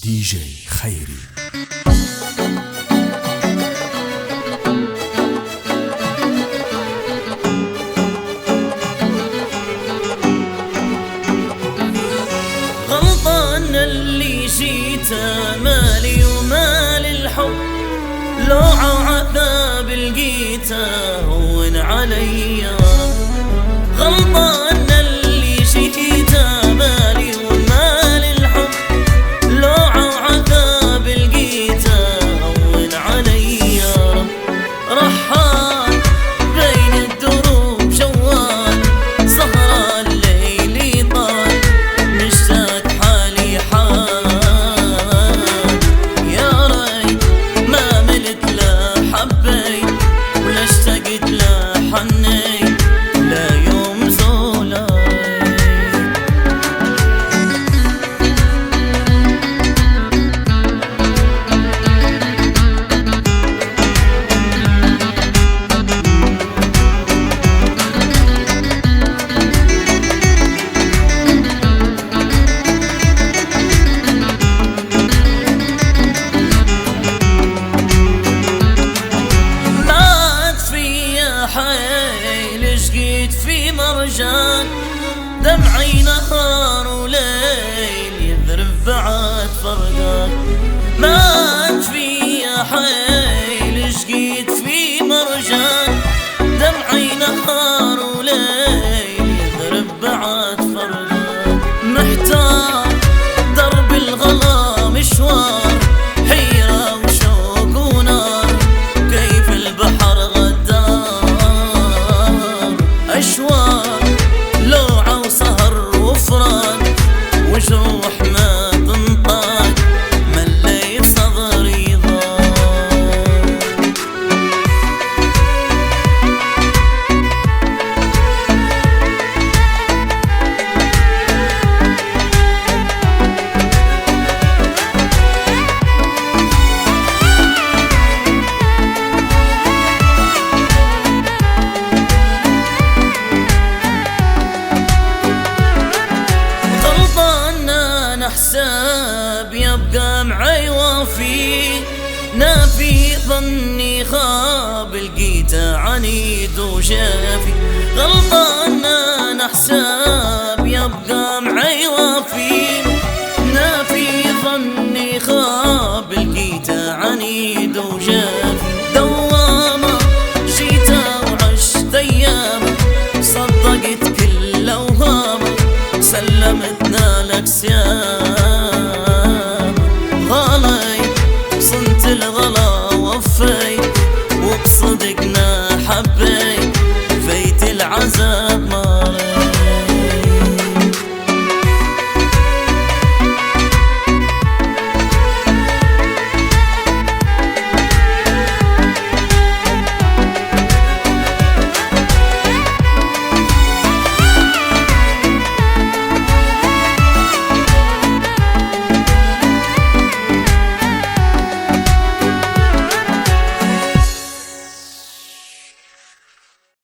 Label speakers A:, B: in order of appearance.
A: دي جي خيري.
B: غلطان اللي جيته مالي ومال الحب، لو عذاب لقيته هون عليا. غلطان اللي جيته مالي ومال الحب، لو عذاب لقيته هون عليا. رحال بين الدروب جوال، سهران الليل طال، مشتاق حالي حال. يا ريت ما ملت لا حبيت، ولا اشتقت لا حنيت، لا يوم زولاي. حيل شقيت في مرجان، دمعي نهار وليل يذرف بعد فرقان. مات فيا حيل شقيت في مرجان، دمعي نهار وليل يذرف بعد فرقان. محتار درب الغلا مشوار، حيرة وشوق ونار، كيف البحر أشواق لوعة وسهر وفران، وجروح ما تنطاق، مليت صدري ضاق. حساب يبقى معي وفي، نافي ظني خاب لقيته عنيد وشافي. غلطان انا حساب يبقى معي وفي، نافي ظني خاب لقيته عنيد وشافي. دوامه جيته وعشت ايامه، صدقت كل اوهامه، سلمتنا لك سيام. غاليت صنت الغلا وفيت، وبصدقنا حبيت، فيت العذاب